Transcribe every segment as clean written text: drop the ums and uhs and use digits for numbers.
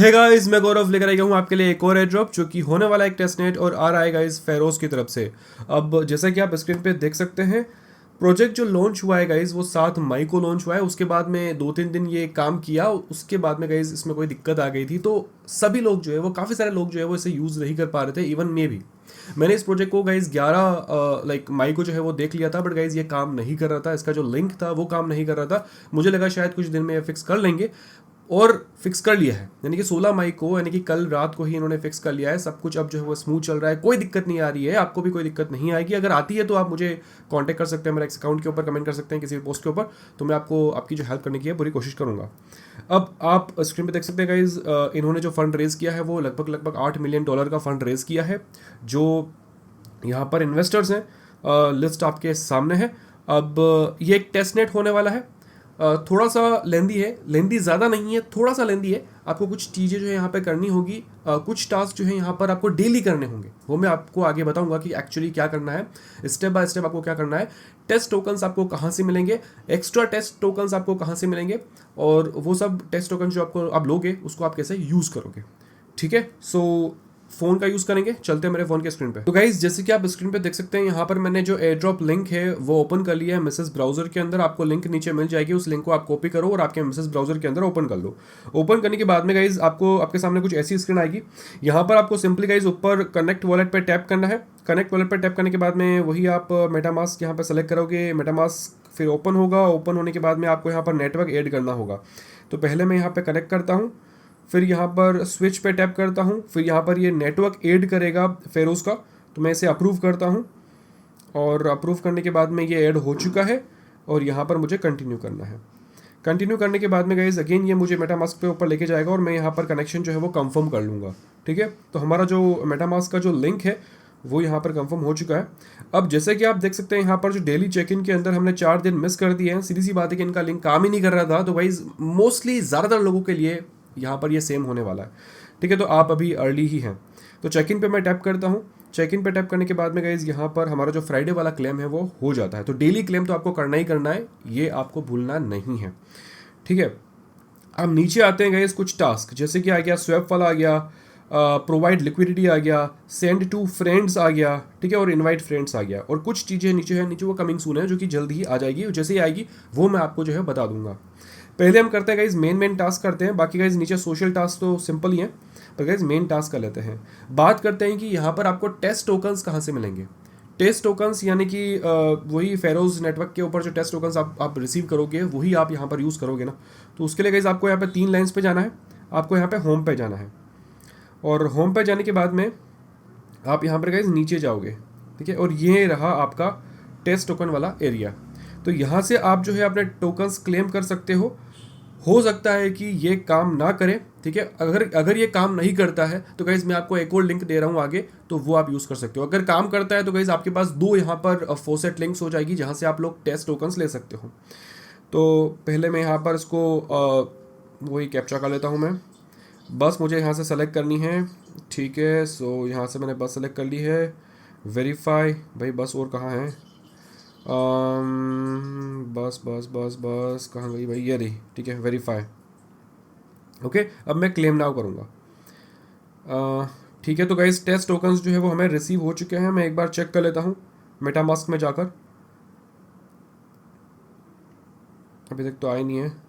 Hey guys, मैं गौरव लेकर आया हूँ आपके लिए एक और एयर ड्रॉप जो कि होने वाला है एक टेस्टनेट और आ रहा है गाइस फेरोज की तरफ से। अब जैसा कि आप स्क्रीन पे देख सकते हैं, प्रोजेक्ट जो लॉन्च हुआ है गाइस वो 7 मई को लॉन्च हुआ है। उसके बाद में 2-3 दिन ये काम किया, उसके बाद में गाइस इसमें कोई दिक्कत आ गई थी, तो सभी लोग जो है वो काफ़ी सारे लोग जो है वो इसे यूज़ नहीं कर पा रहे थे, इवन मैं भी। मैंने इस प्रोजेक्ट को गाइस 11 मई को जो है वो देख लिया था, बट गाइस ये काम नहीं कर रहा था। इसका जो लिंक था वो काम नहीं कर रहा था। मुझे लगा शायद कुछ दिन में ये फिक्स कर लेंगे, और फिक्स कर लिया है। यानी कि 16 मई को, यानी कि कल रात को ही इन्होंने फिक्स कर लिया है। सब कुछ अब जो है वो स्मूथ चल रहा है, कोई दिक्कत नहीं आ रही है। आपको भी कोई दिक्कत नहीं आएगी। अगर आती है तो आप मुझे कांटेक्ट कर सकते हैं, मेरे अकाउंट के ऊपर कमेंट कर सकते हैं किसी भी पोस्ट के ऊपर, तो मैं आपको आपकी जो हेल्प करने की है पूरी कोशिश करूंगा। अब आप स्क्रीन पे देख सकते हैं गाइज, इन्होंने जो फंड रेज किया है वो लगभग $8 मिलियन का फंड रेज किया है। जो यहाँ पर इन्वेस्टर्स हैं, लिस्ट आपके सामने है। अब ये एक टेस्ट नेट होने वाला है। थोड़ा सा लेंदी है, लेंदी ज़्यादा नहीं है, थोड़ा सा लेंदी है। आपको कुछ चीज़ें जो है यहाँ पे करनी होगी, कुछ टास्क जो है यहाँ पर आपको डेली करने होंगे। वो मैं आपको आगे बताऊंगा कि एक्चुअली क्या करना है, स्टेप बाय स्टेप आपको क्या करना है। टेस्ट टोकन्स आपको कहाँ से मिलेंगे, एक्स्ट्रा टेस्ट टोकन्स आपको कहाँ से मिलेंगे, और वो सब टेस्ट टोकन जो आपको आप लोगे उसको आप कैसे यूज़ करोगे। ठीक है, सो फोन का यूज करेंगे। चलते हैं मेरे फोन के स्क्रीन पे। तो गाइज, जैसे कि आप स्क्रीन पे देख सकते हैं, यहाँ पर मैंने जो एयर ड्रॉप लिंक है वो ओपन कर लिया है मिसेस ब्राउजर के अंदर। आपको लिंक नीचे मिल जाएगी, उस लिंक को आप कॉपी करो और आपके मिसेस ब्राउजर के अंदर ओपन कर लो। ओपन करने के बाद में गाइज आपको आपके सामने कुछ ऐसी स्क्रीन आएगी। यहाँ पर आपको सिंपली गाइज ऊपर कनेक्ट वॉलेट पे टैप करना है। कनेक्ट वॉलेट पे टैप करने के बाद में वही आप मेटामास्क यहाँ पर सेलेक्ट करोगे। मेटामास्क फिर ओपन होगा। ओपन होने के बाद में आपको यहाँ पर नेटवर्क ऐड करना होगा। तो पहले मैं यहाँ पे कनेक्ट करता हूँ, फिर यहाँ पर स्विच पे टैप करता हूँ, फिर यहाँ पर ये नेटवर्क ऐड करेगा फेरोज़ का, तो मैं इसे अप्रूव करता हूँ। और अप्रूव करने के बाद में ये ऐड हो चुका है, और यहाँ पर मुझे कंटिन्यू करना है। कंटिन्यू करने के बाद में गाइस अगेन ये मुझे मेटामास्क पे ऊपर लेके जाएगा, और मैं यहाँ पर कनेक्शन जो है वो कंफर्म कर लूँगा। ठीक है, तो हमारा जो मेटामास्क का जो लिंक है वो यहाँ पर कंफर्म हो चुका है। अब जैसे कि आप देख सकते हैं, यहाँ पर जो डेली चेक इन के अंदर हमने 4 दिन मिस कर दिए हैं। सीधी सी बात है कि इनका लिंक काम ही नहीं कर रहा था, तो गाइस मोस्टली ज़्यादातर लोगों के लिए यहाँ पर ये सेम होने वाला है। ठीक है, तो आप अभी अर्ली ही हैं। तो चेक इन पे मैं टैप करता हूँ। चेक इन पे टैप करने के बाद में गाइज यहाँ पर हमारा जो फ्राइडे वाला क्लेम है वो हो जाता है। तो डेली क्लेम तो आपको करना ही करना है, ये आपको भूलना नहीं है। ठीक है, अब नीचे आते हैं गाइज कुछ टास्क, जैसे कि आ गया स्वैप वाला, आ गया प्रोवाइड लिक्विडिटी, आ गया सेंड टू फ्रेंड्स, आ गया। ठीक है, और इनवाइट फ्रेंड्स आ गया, और कुछ चीज़ें नीचे है, नीचे वो कमिंग सून है जो कि जल्द ही आ जाएगी। जैसे ही आएगी वो मैं आपको जो है बता दूंगा। पहले हम करते हैं गाइज मेन टास्क करते हैं। बाकी गाइज नीचे सोशल टास्क तो सिंपल ही है, पर गाइज मेन टास्क कर लेते हैं। बात करते हैं कि यहाँ पर आपको टेस्ट टोकन्स कहाँ से मिलेंगे। टेस्ट टोकन्स यानी कि वही फेरोज नेटवर्क के ऊपर जो टेस्ट टोकन्स आप रिसीव करोगे वही आप यहाँ पर यूज़ करोगे ना। तो उसके लिए गाइज आपको यहाँ पे 3 लाइन्स पे जाना है। आपको यहाँ पे होम पे जाना है, और होम पे जाने के बाद में आप यहाँ पर गाइज नीचे जाओगे। ठीक है, और ये रहा आपका टेस्ट टोकन वाला एरिया। तो यहाँ से आप जो है अपने टोकन्स क्लेम कर सकते हो सकता है कि ये काम ना करे। ठीक है, अगर अगर ये काम नहीं करता है तो गाइज मैं आपको एक और लिंक दे रहा हूँ आगे, तो वो आप यूज़ कर सकते हो। अगर काम करता है तो गाइज आपके पास 2 यहाँ पर फोसेट लिंक्स हो जाएगी जहाँ से आप लोग टेस्ट टोकन्स ले सकते हो। तो पहले मैं यहाँ पर इसको वही कैप्चा कर लेता हूँ मैं। बस मुझे यहाँ से सेलेक्ट करनी है। ठीक है, सो यहाँ से मैंने बस सेलेक्ट कर ली है। वेरीफाई, भाई बस और कहाँ है? बस बस बस बस कहाँ गई भाई? ये रही। ठीक है, वेरीफाई। ओके, अब मैं क्लेम नाउ करूँगा। ठीक है, तो गाइस टेस्ट टोकन्स जो है वो हमें रिसीव हो चुके हैं। मैं एक बार चेक कर लेता हूँ मेटामास्क में जाकर। अभी तक तो आए नहीं है।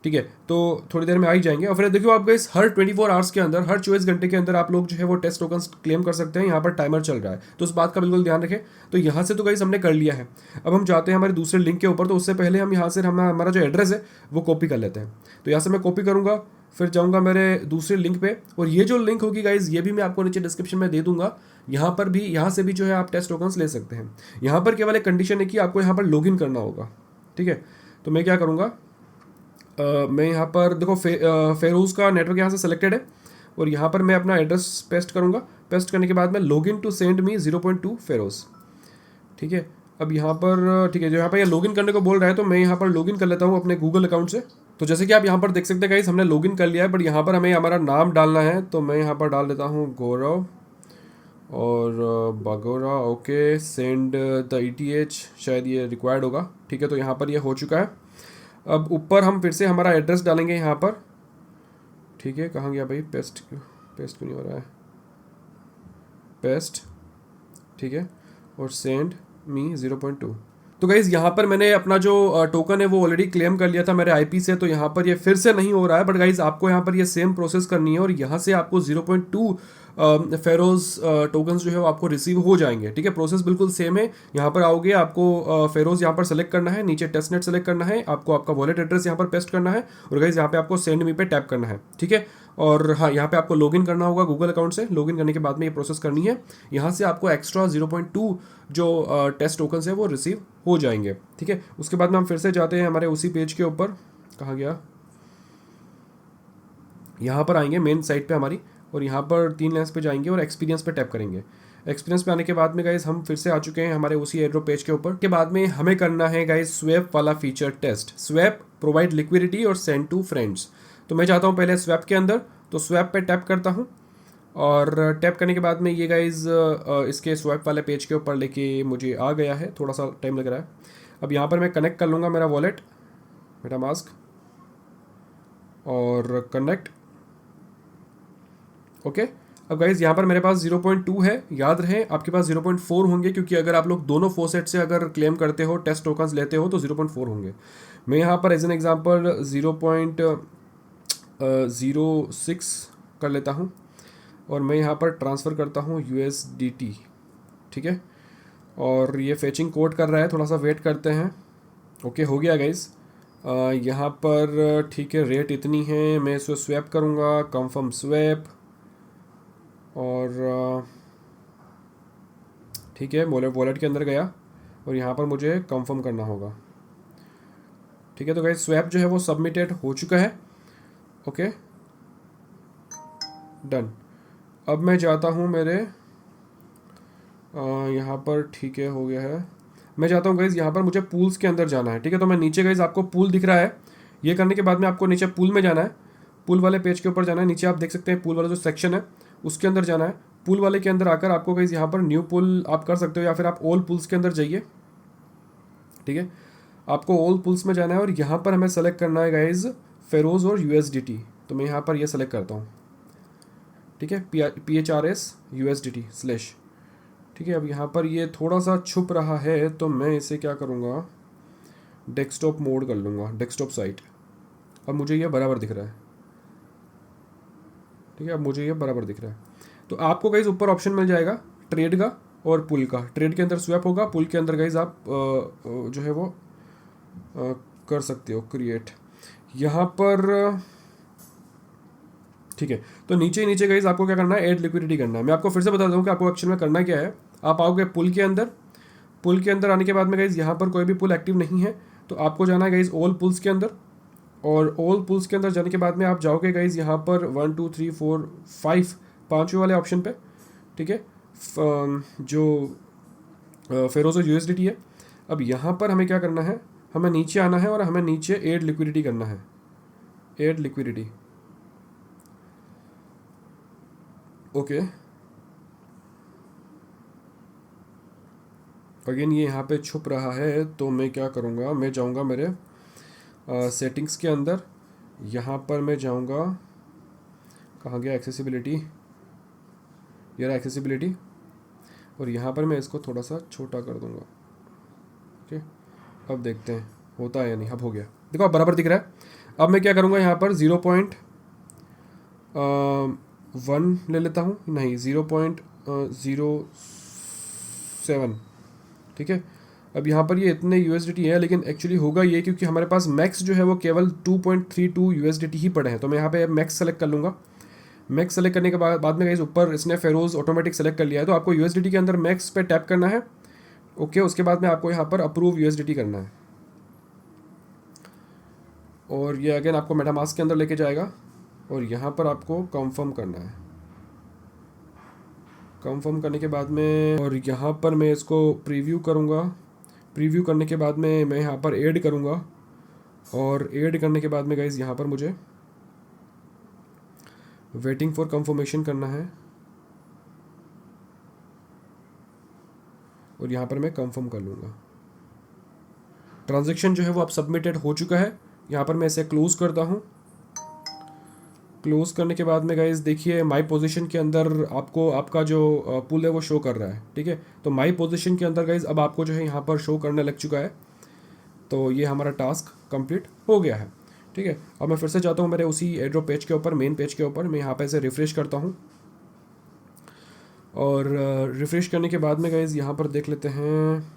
ठीक है, तो थोड़ी देर में आ ही जाएंगे। और फिर देखियो आप गाइस, हर 24 आवर्स के अंदर, हर 24 घंटे के अंदर आप लोग जो है वो टेस्ट टोकन्स क्लेम कर सकते हैं। यहाँ पर टाइमर चल रहा है, तो उस बात का बिल्कुल ध्यान रखें। तो यहाँ से तो गाइस हमने कर लिया है। अब हम जाते हैं हमारे दूसरे लिंक के ऊपर। तो उससे पहले हम यहाँ से हमारा जो एड्रेस है वो कॉपी कर लेते हैं। तो यहाँ से मैं कॉपी करूँगा, फिर जाऊँगा मेरे दूसरे लिंक पे, और ये जो लिंक होगी गाइज ये भी मैं आपको नीचे डिस्क्रिप्शन में दे दूंगा। यहाँ से भी जो है आप टेस्ट टोकन्स ले सकते हैं। यहाँ पर केवल एक कंडीशन है कि आपको यहाँ पर लॉगिन करना होगा। ठीक है, तो मैं क्या करूँगा, मैं यहाँ पर देखो फेरोज़ का नेटवर्क यहाँ से सेलेक्टेड है, और यहाँ पर मैं अपना एड्रेस पेस्ट करूँगा। पेस्ट करने के बाद में लॉगिन टू सेंड मी 0.2 फेरोज़। ठीक है, अब यहाँ पर ठीक है, जो यहाँ पर ये लॉगिन करने को बोल रहा है, तो मैं यहाँ पर लॉगिन कर लेता हूँ अपने गूगल अकाउंट से। तो जैसे कि आप यहाँ पर देख सकते हैं गाइस, हमने लॉगिन कर लिया है, बट यहाँ पर हमें हमारा नाम डालना है। तो मैं यहाँ पर डाल देता हूँ गौरव और Bagora. Okay, send the ETH, शायद ये रिक्वायर्ड होगा। ठीक है, तो यहाँ पर ये हो चुका है। अब ऊपर हम फिर से हमारा एड्रेस डालेंगे यहाँ पर। ठीक है, कहाँ गया भाई, पेस्ट पेस्ट क्यों नहीं हो रहा है, पेस्ट, ठीक है, और सेंड मी 0.2। तो गाइज़ यहाँ पर मैंने अपना जो टोकन है वो ऑलरेडी क्लेम कर लिया था मेरे आईपी से, तो यहाँ पर ये फिर से नहीं हो रहा है। बट गाइज़ आपको यहाँ पर ये सेम प्रोसेस करनी है और यहाँ से आपको 0.2 फेरोज टोकन्स जो है वो आपको रिसीव हो जाएंगे। ठीक है, प्रोसेस बिल्कुल सेम है। यहाँ पर आओगे, आपको फेरोज यहाँ पर सेलेक्ट करना है, नीचे टेस्टनेट सेलेक्ट करना है, आपको आपका वॉलेट एड्रेस यहाँ पर पेस्ट करना है और गाइज़ यहाँ पे आपको सेंड मी पे टैप करना है। ठीक है, और हाँ, यहाँ पे आपको लॉगिन करना होगा गूगल अकाउंट से। लॉगिन करने के बाद में ये प्रोसेस करनी है। यहाँ से आपको एक्स्ट्रा 0.2 जो टेस्ट टोकन्स है वो रिसीव हो जाएंगे। ठीक है, उसके बाद में हम फिर से जाते हैं हमारे उसी पेज के ऊपर, कहाँ गया, यहाँ पर आएंगे मेन साइट पे हमारी, और यहाँ पर 3 लाइन्स पे जाएंगे और एक्सपीरियंस पे टैप करेंगे। एक्सपीरियंस पे आने के बाद में गाइज हम फिर से आ चुके हैं हमारे उसी एड्रो पेज के ऊपर। के बाद में हमें करना है गाइज स्वैप वाला feature test. Swap provide liquidity और सेंड टू फ्रेंड्स। तो मैं जाता हूँ पहले स्वैप के अंदर, तो स्वैप पे टैप करता हूँ और टैप करने के बाद में ये गाइज इसके स्वैप वाले पेज के ऊपर लेके मुझे आ गया है। थोड़ा सा टाइम लग रहा है। अब यहाँ पर मैं कनेक्ट कर लूँगा मेरा वॉलेट मेटामास्क और कनेक्ट। ओके, अब गाइज यहाँ पर मेरे पास 0.2 है। याद रहे आपके पास 0.4 होंगे, क्योंकि अगर आप लोग दोनों फॉसेट से अगर क्लेम करते हो, टेस्ट टोकन्स लेते हो, तो 0.4 होंगे। मैं यहाँ पर एज एन एग्जांपल 0.06 कर लेता हूँ और मैं यहाँ पर ट्रांसफ़र करता हूँ USDT। ठीक है, और ये फेचिंग कोड कर रहा है, थोड़ा सा वेट करते हैं। ओके, हो गया गाइज। यहाँ पर ठीक है, रेट इतनी है, मैं इसको स्वैप करूँगा, कंफर्म स्वैप, और ठीक है, वॉलेट के अंदर गया और यहाँ पर मुझे कंफर्म करना होगा। ठीक है, तो गाइस स्वैप जो है वो सबमिटेड हो चुका है। Okay, done. अब मैं जाता हूँ मेरे यहाँ पर, ठीक है, हो गया है। मैं जाता हूँ गाइस, यहाँ पर मुझे पूल्स के अंदर जाना है। ठीक है, तो मैं नीचे गाइस, आपको पूल दिख रहा है, ये करने के बाद में आपको नीचे पूल में जाना है, पूल वाले पेज के ऊपर जाना है। नीचे आप देख सकते हैं पूल वाला जो सेक्शन है उसके अंदर जाना है। पूल वाले के अंदर आकर आपको गाइस यहाँ पर न्यू पूल आप कर सकते हो, या फिर आप ऑल पूल्स के अंदर जाइए। ठीक है, आपको ऑल पूल्स में जाना है और यहाँ पर हमें सेलेक्ट करना है गाइस फेरोज और USDT। तो मैं यहाँ पर ये सेलेक्ट करता हूँ। ठीक है, PHRS USDT स्लैश। ठीक है, अब यहाँ पर ये थोड़ा सा छुप रहा है, तो मैं इसे क्या करूँगा, डेस्कटॉप मोड कर लूँगा, डेस्कटॉप साइट। अब मुझे ये बराबर दिख रहा है। ठीक है, अब मुझे ये बराबर दिख रहा है। तो आपको गाइज ऊपर ऑप्शन मिल जाएगा ट्रेड का और पुल का। ट्रेड के अंदर स्वैप होगा, पुल के अंदर गाइज आप जो है वो कर सकते हो क्रिएट यहाँ पर। ठीक है, तो नीचे नीचे गाइज आपको क्या करना है, ऐड लिक्विडिटी करना है। मैं आपको फिर से बता दूं कि आपको एक्चुअल में करना क्या है। आप आओगे पुल के अंदर, पुल के अंदर आने के बाद में गाइज यहाँ पर कोई भी पुल एक्टिव नहीं है, तो आपको जाना है गाइज ऑल पुल्स के अंदर, और ऑल पुल्स के अंदर जाने के बाद में आप जाओगे गाइज यहाँ पर 1 2 3 4 5 पाँचवें वाले ऑप्शन पे। ठीक है, जो फेरोज और USDT है। अब यहाँ पर हमें क्या करना है, हमें नीचे आना है और हमें नीचे ऐड लिक्विडिटी करना है, ऐड लिक्विडिटी। ओके, अगेन ये यहाँ पे छुप रहा है, तो मैं क्या करूँगा, मैं जाऊँगा मेरे सेटिंग्स के अंदर, यहाँ पर मैं जाऊँगा, कहाँ गया, एक्सेसिबिलिटी, ये रहा एक्सेसिबिलिटी, और यहाँ पर मैं इसको थोड़ा सा छोटा कर दूँगा। ओके, अब देखते हैं होता है या नहीं। अब हो गया, देखो अब बराबर दिख रहा है। अब मैं क्या करूँगा, यहाँ पर 0.1 ले लेता हूँ, नहीं 0.07। ठीक है, अब यहाँ पर ये इतने USDT है, लेकिन एक्चुअली होगा ये क्योंकि हमारे पास मैक्स जो है वो केवल 2.32 USDT ही पड़े हैं। तो मैं यहाँ पे मैक्स सेलेक्ट कर लूँगा। मैक्स सेलेक्ट करने के बाद में गाइस ऊपर इसने फेरोज ऑटोमेटिक सेलेक्ट कर लिया है, तो आपको USDT के अंदर मैक्स पे टैप करना है। ओके, उसके बाद में आपको यहाँ पर अप्रूव USDT करना है, और ये अगेन आपको मेटामास्क के अंदर लेके जाएगा, और यहाँ पर आपको कंफर्म करना है। कंफर्म करने के बाद में, और यहाँ पर मैं इसको प्रीव्यू करूँगा। प्रीव्यू करने के बाद में मैं यहाँ पर ऐड करूँगा, और ऐड करने के बाद में गाइस यहाँ पर मुझे वेटिंग फॉर कंफर्मेशन करना है, और यहाँ पर मैं कंफर्म कर लूँगा। ट्रांजैक्शन जो है वो अब सबमिटेड हो चुका है। यहाँ पर मैं इसे क्लोज करता हूँ, क्लोज करने के बाद में गाइज देखिए माई पोजीशन के अंदर आपको आपका जो पुल है वो शो कर रहा है, ठीक है। तो माई पोजीशन के अंदर गाइज अब आपको जो है यहाँ पर शो करने लग चुका है। तो ये हमारा टास्क कंप्लीट हो गया है, ठीक है। अब मैं फिर से जाता हूँ मेरे उसी एड्रॉप पेज के ऊपर, मेन पेज के ऊपर। मैं यहाँ पे से रिफ्रेश करता हूँ और रिफ्रेश करने के बाद में गाइज यहाँ पर देख लेते हैं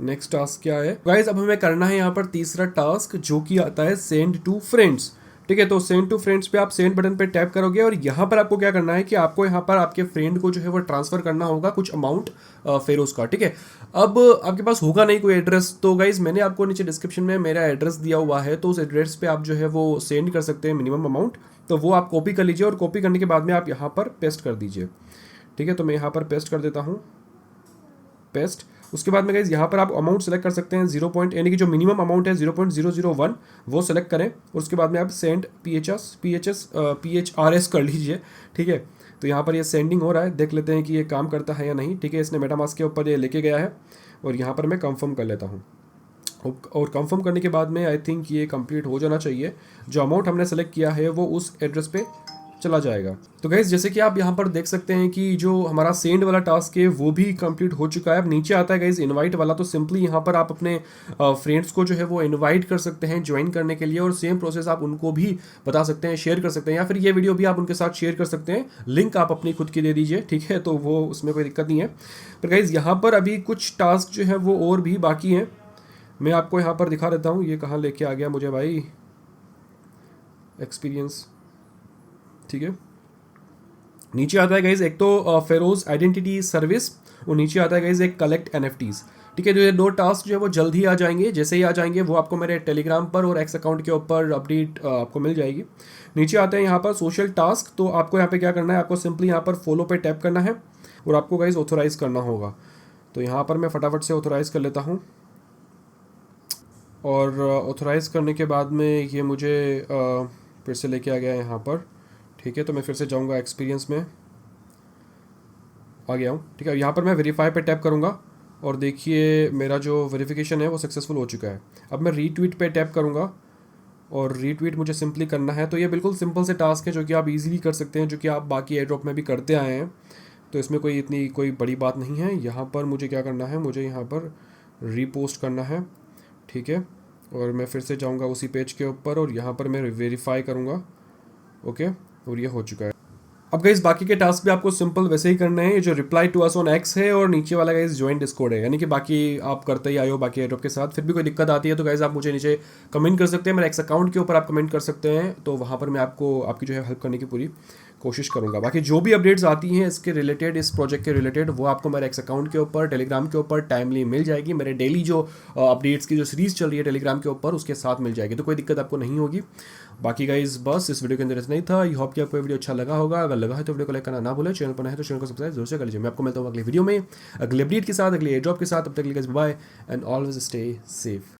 नेक्स्ट टास्क क्या है। गाइज अब हमें करना है यहाँ पर तीसरा टास्क, जो कि आता है सेंड टू फ्रेंड्स, ठीक है। तो सेंड टू फ्रेंड्स पे आप सेंड बटन पे टैप करोगे और यहाँ पर आपको क्या करना है कि आपको यहाँ पर आपके फ्रेंड को जो है वो ट्रांसफर करना होगा कुछ अमाउंट फेरोज का, ठीक है। अब आपके पास होगा नहीं कोई एड्रेस, तो गाइज मैंने आपको नीचे डिस्क्रिप्शन में मेरा एड्रेस दिया हुआ है, तो उस एड्रेस पे आप जो है वो सेंड कर सकते हैं मिनिमम अमाउंट। तो वो आप कॉपी कर लीजिए और कॉपी करने के बाद में आप यहाँ पर पेस्ट कर दीजिए, ठीक है। तो मैं यहाँ पर पेस्ट कर देता हूँ, पेस्ट। उसके बाद में गाइज यहाँ पर आप अमाउंट सेलेक्ट कर सकते हैं 0 यानी कि जो मिनिमम अमाउंट है 0.001 वो सेलेक्ट करें और उसके बाद में आप सेंड PHRS कर लीजिए, ठीक है। तो यहाँ पर ये सेंडिंग हो रहा है, देख लेते हैं कि ये काम करता है या नहीं, ठीक है। इसने मेटामास्क के ऊपर ये लेके गया है और यहाँ पर मैं कंफर्म कर लेता हूँ और कंफर्म करने के बाद में आई थिंक ये कंप्लीट हो जाना चाहिए। जो अमाउंट हमने सेलेक्ट किया है वो उस एड्रेस पे चला जाएगा। तो गाइज जैसे कि आप यहाँ पर देख सकते हैं कि जो हमारा सेंड वाला टास्क है वो भी कंप्लीट हो चुका है। अब नीचे आता है गाइज इनवाइट वाला, तो सिंपली यहाँ पर आप अपने फ्रेंड्स को जो है वो इनवाइट कर सकते हैं ज्वाइन करने के लिए, और सेम प्रोसेस आप उनको भी बता सकते हैं, शेयर कर सकते हैं, या फिर ये वीडियो भी आप उनके साथ शेयर कर सकते हैं। लिंक आप अपनी खुद की दे दीजिए, ठीक है, तो वो उसमें कोई दिक्कत नहीं है। पर गाइज यहाँ पर अभी कुछ टास्क जो है वो और भी बाकी हैं, मैं आपको यहाँ पर दिखा देता हूँ। ये कहाँ लेके आ गया मुझे भाई, एक्सपीरियंस, ठीक है। नीचे आता है गाइज एक तो फेरोज आइडेंटिटी सर्विस, और नीचे आता है गाइज एक कलेक्ट NFTs, ठीक है। जो ये दो टास्क जो है वो जल्द ही आ जाएंगे, जैसे ही आ जाएंगे वो आपको मेरे टेलीग्राम पर और एक्स अकाउंट के ऊपर अपडेट आपको मिल जाएगी। नीचे आता है यहाँ पर सोशल टास्क, तो आपको यहाँ पे क्या करना है, आपको सिंपली यहाँ पर फॉलो पे टैप करना है और आपको गाइज ऑथोराइज करना होगा। तो यहाँ पर मैं फटाफट से ऑथोराइज कर लेता हूँ और ऑथोराइज करने के बाद में ये मुझे फिर से लेके आ गया यहाँ पर, ठीक है। तो मैं फिर से जाऊँगा एक्सपीरियंस में, आ गया हूँ, ठीक है। यहाँ पर मैं वेरीफाई पे टैप करूँगा और देखिए मेरा जो वेरिफिकेशन है वो सक्सेसफुल हो चुका है। अब मैं रीट्वीट पे टैप करूँगा और रीट्वीट मुझे सिंपली करना है। तो ये बिल्कुल सिंपल से टास्क है जो कि आप इजीली कर सकते हैं, जो कि आप बाकी एयरड्रॉप में भी करते आए हैं, तो इसमें कोई बड़ी बात नहीं है। यहाँ पर मुझे क्या करना है, मुझे यहाँ पर रीपोस्ट करना है, ठीक है। और मैं फिर से जाऊँगा उसी पेज के ऊपर और यहाँ पर मैं वेरीफाई करूँगा, ओके, और ये हो चुका है। अब गाइस बाकी के टास्क भी आपको सिंपल वैसे ही करने हैं, जो reply to us on X है और नीचे वाला गाइस ज्वाइन डिस्कॉर्ड है, यानी कि बाकी आप करते ही आए हो बाकी एयरड्रॉप के साथ। फिर भी कोई दिक्कत आती है तो गाइस आप मुझे नीचे कमेंट कर सकते हैं, मेरे एक्स अकाउंट के ऊपर आप कमेंट कर सकते हैं, तो वहाँ पर मैं आपको आपकी जो है हेल्प करने की पूरी कोशिश करूंगा। बाकी जो भी अपडेट्स आती हैं इसके रिलेटेड, इस प्रोजेक्ट के रिलेटेड, वो आपको मेरे एक्स अकाउंट के ऊपर टेलीग्राम के ऊपर टाइमली मिल जाएगी। मेरे डेली जो अपडेट्स की जो सीरीज चल रही है टेलीग्राम के ऊपर उसके साथ मिल जाएगी, तो कोई दिक्कत आपको नहीं होगी। बाकी गाइज बस इस वीडियो के अंदर इतना ही था। आई होप कि आपको वीडियो अच्छा लगा होगा। अगर लगा है तो वीडियो को लाइक करना ना भूलें, चैनल पर नए हैं तो चैनल को सब्सक्राइब जरूर से कर लीजिए। मैं आपको मिलता हूँ अगली वीडियो में अगले अपडेट के साथ, अगले एयरड्रॉप के साथ। तब तक के लिए bye and always stay safe.